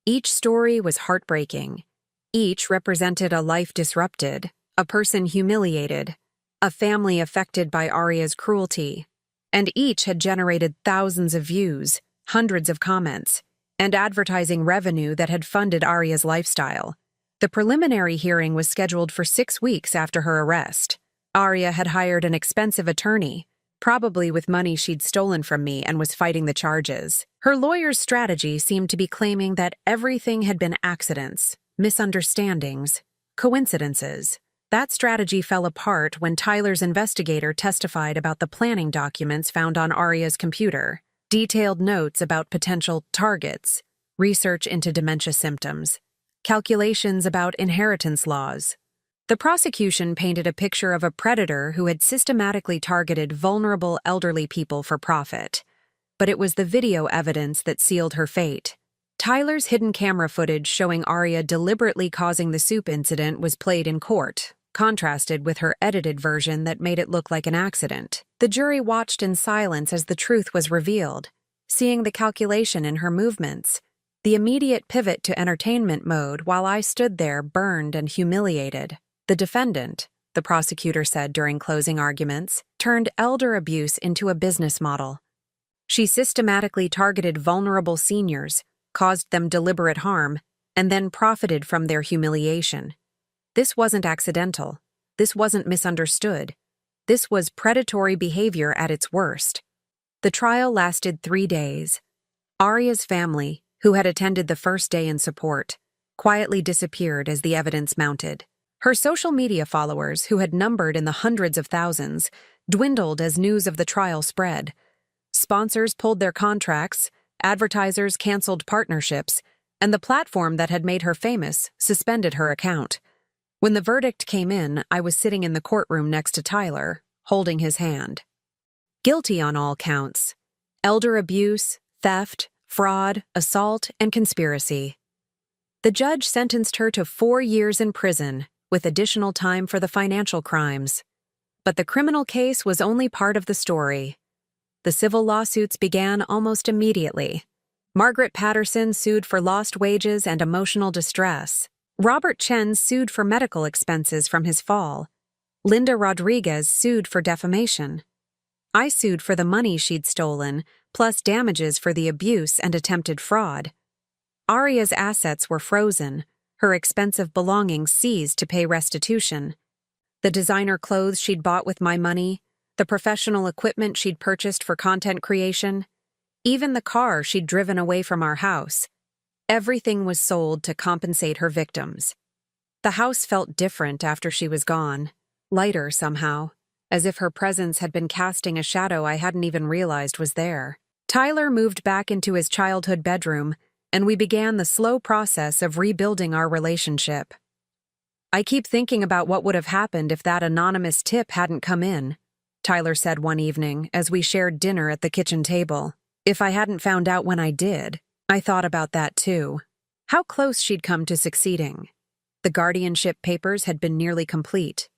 Each story was heartbreaking. Each represented a life disrupted, a person humiliated, a family affected by Aria's cruelty. And each had generated thousands of views, hundreds of comments, and advertising revenue that had funded Aria's lifestyle. The preliminary hearing was scheduled for 6 weeks after her arrest. Aria had hired an expensive attorney, probably with money she'd stolen from me, and was fighting the charges. Her lawyer's strategy seemed to be claiming that everything had been accidents, misunderstandings, coincidences. That strategy fell apart when Tyler's investigator testified about the planning documents found on Aria's computer, detailed notes about potential targets, research into dementia symptoms, calculations about inheritance laws. The prosecution painted a picture of a predator who had systematically targeted vulnerable elderly people for profit. But it was the video evidence that sealed her fate. Tyler's hidden camera footage showing Aria deliberately causing the soup incident was played in court, contrasted with her edited version that made it look like an accident. The jury watched in silence as the truth was revealed, seeing the calculation in her movements, the immediate pivot to entertainment mode while I stood there burned and humiliated. The defendant, the prosecutor said during closing arguments, turned elder abuse into a business model. She systematically targeted vulnerable seniors, caused them deliberate harm, and then profited from their humiliation. This wasn't accidental. This wasn't misunderstood. This was predatory behavior at its worst. The trial lasted 3 days. Aria's family, who had attended the first day in support, quietly disappeared as the evidence mounted. Her social media followers, who had numbered in the hundreds of thousands, dwindled as news of the trial spread. Sponsors pulled their contracts, advertisers canceled partnerships, and the platform that had made her famous suspended her account. When the verdict came in, I was sitting in the courtroom next to Tyler, holding his hand. Guilty on all counts: elder abuse, theft, fraud, assault, and conspiracy. The judge sentenced her to 4 years in prison, with additional time for the financial crimes. But the criminal case was only part of the story. The civil lawsuits began almost immediately. Margaret Patterson sued for lost wages and emotional distress. Robert Chen sued for medical expenses from his fall. Linda Rodriguez sued for defamation. I sued for the money she'd stolen, plus damages for the abuse and attempted fraud. Aria's assets were frozen, her expensive belongings seized to pay restitution. The designer clothes she'd bought with my money, the professional equipment she'd purchased for content creation, even the car she'd driven away from our house. Everything was sold to compensate her victims. The house felt different after she was gone, lighter somehow, as if her presence had been casting a shadow I hadn't even realized was there. Tyler moved back into his childhood bedroom, and we began the slow process of rebuilding our relationship. I keep thinking about what would have happened if that anonymous tip hadn't come in, Tyler said one evening as we shared dinner at the kitchen table. If I hadn't found out when I did, I thought about that too. How close she'd come to succeeding. The guardianship papers had been nearly complete.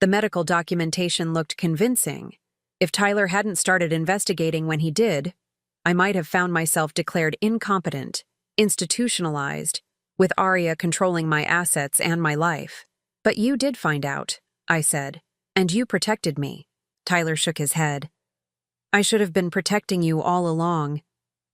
The medical documentation looked convincing. If Tyler hadn't started investigating when he did, I might have found myself declared incompetent, institutionalized, with Aria controlling my assets and my life. But you did find out, I said, and you protected me. Tyler shook his head. I should have been protecting you all along.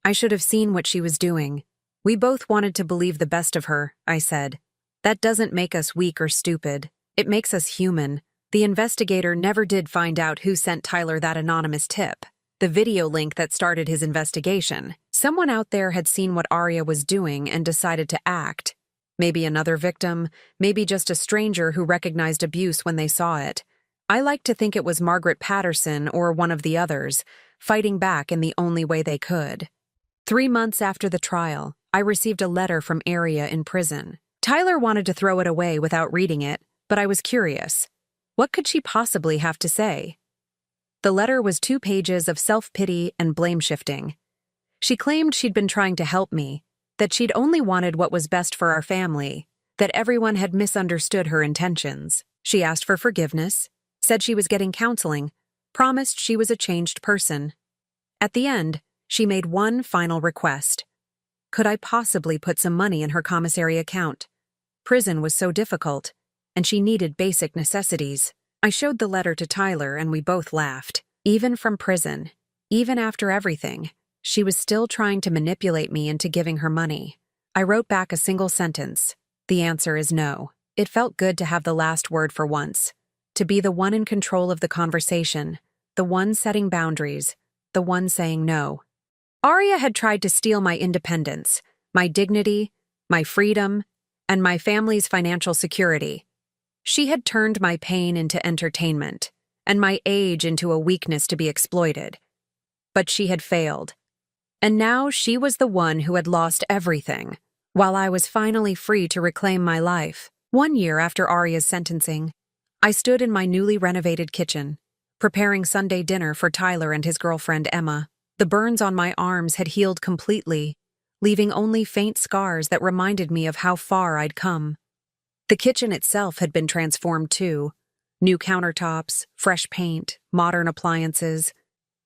I should have seen what she was doing. We both wanted to believe the best of her, I said. That doesn't make us weak or stupid. It makes us human. The investigator never did find out who sent Tyler that anonymous tip, the video link that started his investigation. Someone out there had seen what Aria was doing and decided to act. Maybe another victim, maybe just a stranger who recognized abuse when they saw it. I like to think it was Margaret Patterson or one of the others, fighting back in the only way they could. 3 months after the trial, I received a letter from Aria in prison. Tyler wanted to throw it away without reading it, but I was curious. What could she possibly have to say? The letter was 2 pages of self-pity and blame-shifting. She claimed she'd been trying to help me, that she'd only wanted what was best for our family, that everyone had misunderstood her intentions. She asked for forgiveness, said she was getting counseling, promised she was a changed person. At the end, she made one final request. Could I possibly put some money in her commissary account? Prison was so difficult, and she needed basic necessities. I showed the letter to Tyler and we both laughed. Even from prison, even after everything, she was still trying to manipulate me into giving her money. I wrote back a single sentence. The answer is no. It felt good to have the last word for once. To be the one in control of the conversation, the one setting boundaries, the one saying no. Aria had tried to steal my independence, my dignity, my freedom, and my family's financial security. She had turned my pain into entertainment, and my age into a weakness to be exploited. But she had failed. And now she was the one who had lost everything, while I was finally free to reclaim my life. 1 year after Aria's sentencing, I stood in my newly renovated kitchen, preparing Sunday dinner for Tyler and his girlfriend Emma. The burns on my arms had healed completely, leaving only faint scars that reminded me of how far I'd come. The kitchen itself had been transformed too. New countertops, fresh paint, modern appliances.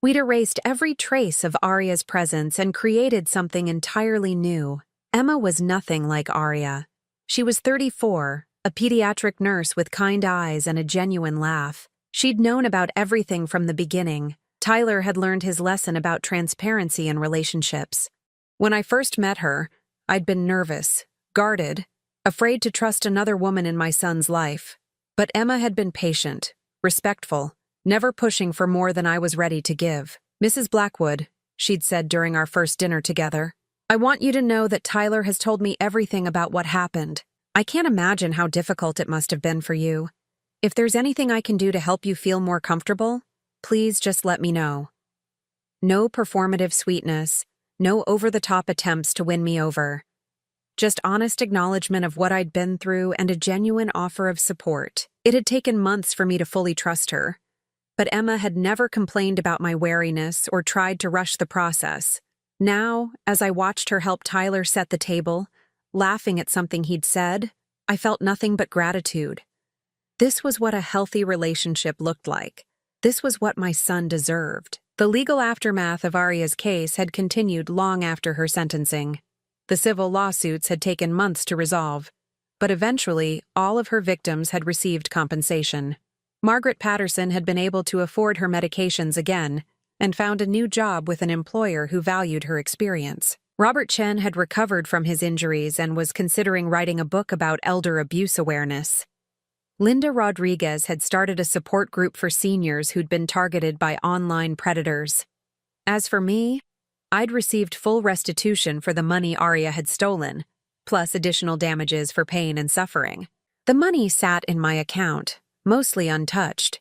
We'd erased every trace of Aria's presence and created something entirely new. Emma was nothing like Aria. She was 34, a pediatric nurse with kind eyes and a genuine laugh. She'd known about everything from the beginning. Tyler had learned his lesson about transparency in relationships. When I first met her, I'd been nervous, guarded, afraid to trust another woman in my son's life. But Emma had been patient, respectful, never pushing for more than I was ready to give. "Mrs. Blackwood," she'd said during our first dinner together, "I want you to know that Tyler has told me everything about what happened. I can't imagine how difficult it must have been for you. If there's anything I can do to help you feel more comfortable, please just let me know." No performative sweetness, no over-the-top attempts to win me over. Just honest acknowledgement of what I'd been through and a genuine offer of support. It had taken months for me to fully trust her, but Emma had never complained about my wariness or tried to rush the process. Now, as I watched her help Tyler set the table, laughing at something he'd said, I felt nothing but gratitude. This was what a healthy relationship looked like. This was what my son deserved. The legal aftermath of Aria's case had continued long after her sentencing. The civil lawsuits had taken months to resolve, but eventually all of her victims had received compensation. Margaret Patterson had been able to afford her medications again and found a new job with an employer who valued her experience. Robert Chen had recovered from his injuries and was considering writing a book about elder abuse awareness. Linda Rodriguez had started a support group for seniors who'd been targeted by online predators. As for me, I'd received full restitution for the money Aria had stolen, plus additional damages for pain and suffering. The money sat in my account, mostly untouched.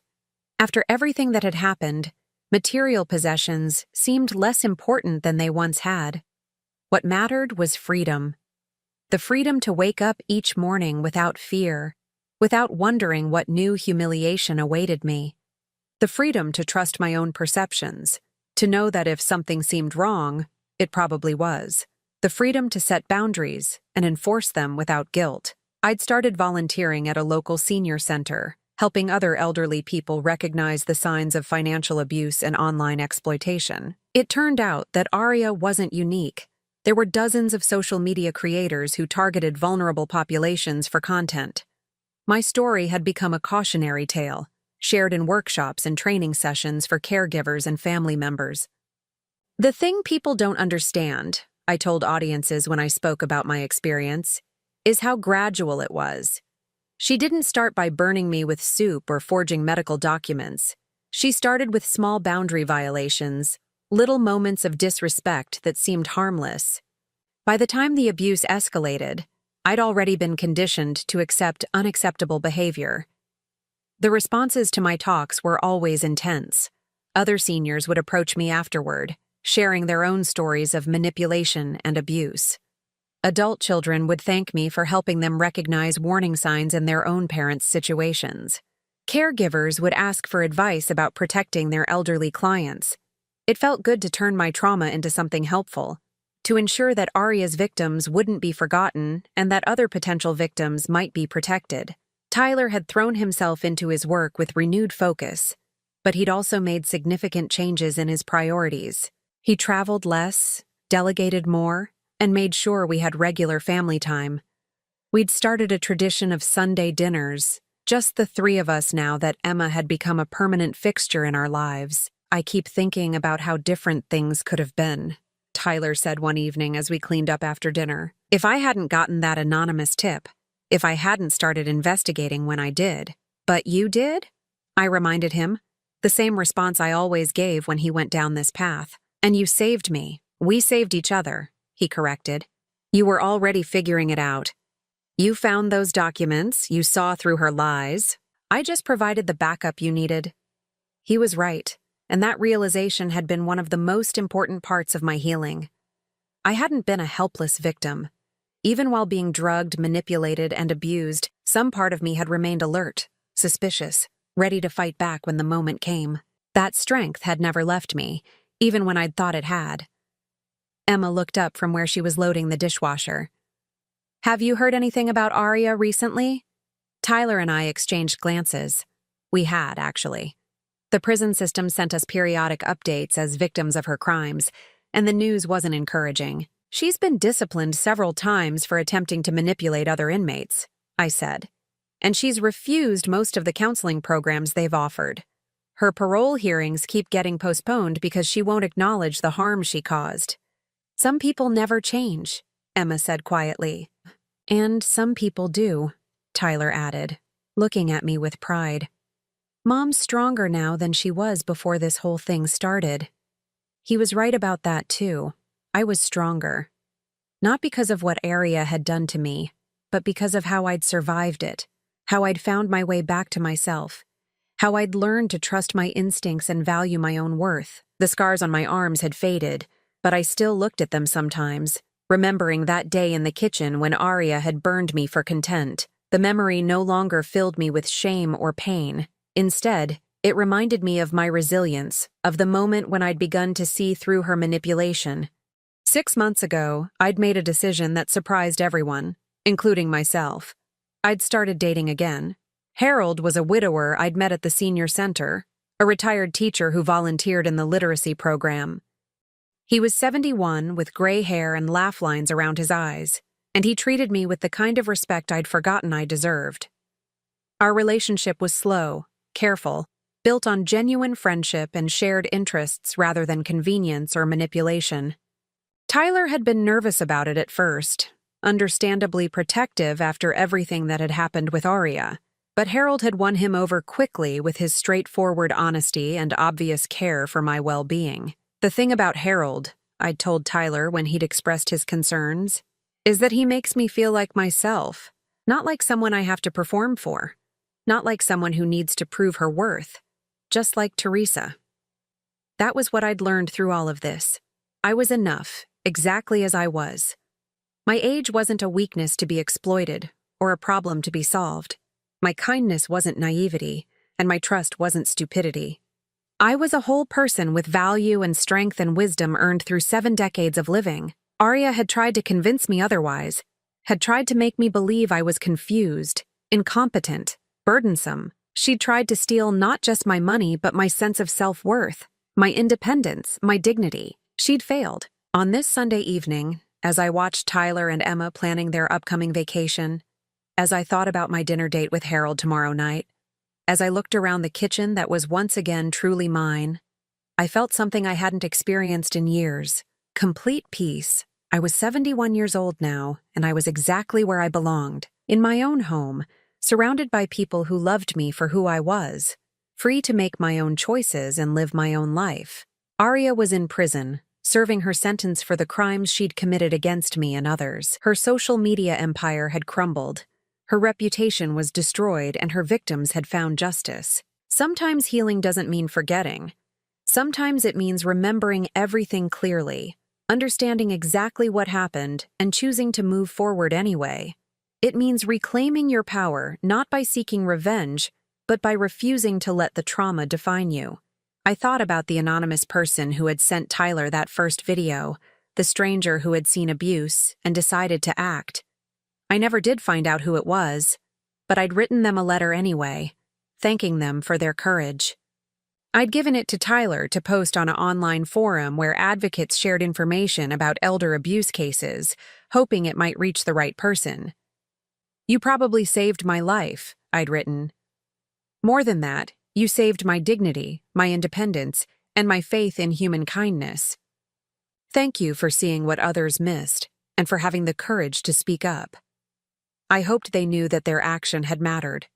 After everything that had happened, material possessions seemed less important than they once had. What mattered was freedom. The freedom to wake up each morning without fear, without wondering what new humiliation awaited me. The freedom to trust my own perceptions, to know that if something seemed wrong, it probably was. The freedom to set boundaries and enforce them without guilt. I'd started volunteering at a local senior center, helping other elderly people recognize the signs of financial abuse and online exploitation. It turned out that Aria wasn't unique. There were dozens of social media creators who targeted vulnerable populations for content. My story had become a cautionary tale, shared in workshops and training sessions for caregivers and family members. "The thing people don't understand," I told audiences when I spoke about my experience, "is how gradual it was. She didn't start by burning me with soup or forging medical documents. She started with small boundary violations, little moments of disrespect that seemed harmless. By the time the abuse escalated, I'd already been conditioned to accept unacceptable behavior. The responses to my talks were always intense. Other seniors would approach me afterward, sharing their own stories of manipulation and abuse. Adult children would thank me for helping them recognize warning signs in their own parents' situations. Caregivers would ask for advice about protecting their elderly clients. It felt good to turn my trauma into something helpful, to ensure that Aria's victims wouldn't be forgotten and that other potential victims might be protected. Tyler had thrown himself into his work with renewed focus, but he'd also made significant changes in his priorities. He traveled less, delegated more, and made sure we had regular family time. We'd started a tradition of Sunday dinners, just the three of us now that Emma had become a permanent fixture in our lives. "I keep thinking about how different things could have been," Tyler said one evening as we cleaned up after dinner. "If I hadn't gotten that anonymous tip, if I hadn't started investigating when I did." "But you did?" I reminded him, the same response I always gave when he went down this path. "And you saved me." "We saved each other," he corrected. "You were already figuring it out. You found those documents, you saw through her lies. I just provided the backup you needed." He was right, and that realization had been one of the most important parts of my healing. I hadn't been a helpless victim. Even while being drugged, manipulated, and abused, some part of me had remained alert, suspicious, ready to fight back when the moment came. That strength had never left me, even when I'd thought it had. Emma looked up from where she was loading the dishwasher. "Have you heard anything about Aria recently?" Tyler and I exchanged glances. We had, actually. The prison system sent us periodic updates as victims of her crimes, and the news wasn't encouraging. "She's been disciplined several times for attempting to manipulate other inmates," I said. "And she's refused most of the counseling programs they've offered. Her parole hearings keep getting postponed because she won't acknowledge the harm she caused." "Some people never change," Emma said quietly. And some people do, Tyler added, looking at me with pride. Mom's stronger now than she was before this whole thing started. He was right about that too. I was stronger. Not because of what Aria had done to me, but because of how I'd survived it, how I'd found my way back to myself, how I'd learned to trust my instincts and value my own worth. The scars on my arms had faded, but I still looked at them sometimes, remembering that day in the kitchen when Aria had burned me for contempt. The memory no longer filled me with shame or pain. Instead, it reminded me of my resilience, of the moment when I'd begun to see through her manipulation. 6 months ago, I'd made a decision that surprised everyone, including myself. I'd started dating again. Harold was a widower I'd met at the senior center, a retired teacher who volunteered in the literacy program. He was 71 with gray hair and laugh lines around his eyes, and he treated me with the kind of respect I'd forgotten I deserved. Our relationship was slow, careful, built on genuine friendship and shared interests rather than convenience or manipulation. Tyler had been nervous about it at first, understandably protective after everything that had happened with Aria, but Harold had won him over quickly with his straightforward honesty and obvious care for my well-being. The thing about Harold, I'd told Tyler when he'd expressed his concerns, is that he makes me feel like myself, not like someone I have to perform for, not like someone who needs to prove her worth, just like Teresa. That was what I'd learned through all of this. I was enough, exactly as I was. My age wasn't a weakness to be exploited or a problem to be solved. My kindness wasn't naivety, and my trust wasn't stupidity. I was a whole person with value and strength and wisdom earned through 7 decades of living. Aria had tried to convince me otherwise, had tried to make me believe I was confused, incompetent, burdensome. She'd tried to steal not just my money but my sense of self-worth, my independence, my dignity. She'd failed. On this Sunday evening, as I watched Tyler and Emma planning their upcoming vacation, as I thought about my dinner date with Harold tomorrow night, as I looked around the kitchen that was once again truly mine, I felt something I hadn't experienced in years. Complete peace. I was 71 years old now, and I was exactly where I belonged, in my own home, surrounded by people who loved me for who I was, free to make my own choices and live my own life. Aria was in prison, serving her sentence for the crimes she'd committed against me and others. Her social media empire had crumbled. Her reputation was destroyed and her victims had found justice. Sometimes healing doesn't mean forgetting. Sometimes it means remembering everything clearly, understanding exactly what happened, and choosing to move forward anyway. It means reclaiming your power not by seeking revenge, but by refusing to let the trauma define you. I thought about the anonymous person who had sent Tyler that first video, the stranger who had seen abuse and decided to act. I never did find out who it was, but I'd written them a letter anyway, thanking them for their courage. I'd given it to Tyler to post on an online forum where advocates shared information about elder abuse cases, hoping it might reach the right person. "You probably saved my life," I'd written. "More than that, you saved my dignity, my independence, and my faith in human kindness. Thank you for seeing what others missed and for having the courage to speak up." I hoped they knew that their action had mattered,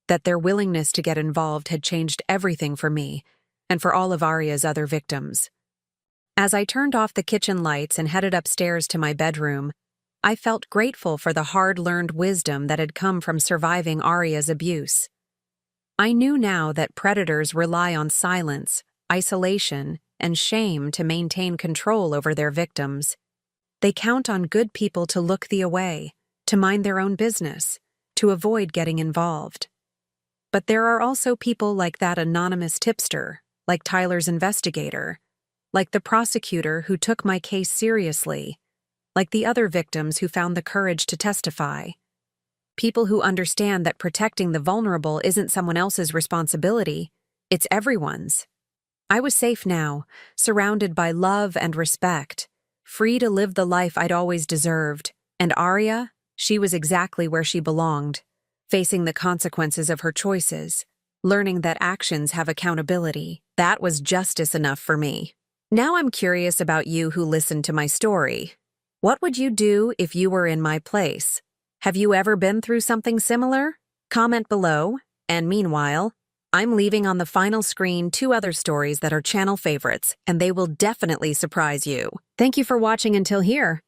that their willingness to get involved had changed everything for me and for all of Aria's other victims. As I turned off the kitchen lights and headed upstairs to my bedroom, I felt grateful for the hard-learned wisdom that had come from surviving Aria's abuse. I knew now that predators rely on silence, isolation, and shame to maintain control over their victims. They count on good people to look the away, to mind their own business, to avoid getting involved. But there are also people like that anonymous tipster, like Tyler's investigator, like the prosecutor who took my case seriously, like the other victims who found the courage to testify. People who understand that protecting the vulnerable isn't someone else's responsibility, it's everyone's. I was safe now, surrounded by love and respect, free to live the life I'd always deserved, and Aria, she was exactly where she belonged, facing the consequences of her choices, learning that actions have accountability. That was justice enough for me. Now I'm curious about you who listened to my story. What would you do if you were in my place? Have you ever been through something similar? Comment below, and meanwhile, I'm leaving on the final screen 2 other stories that are channel favorites, and they will definitely surprise you. Thank you for watching until here.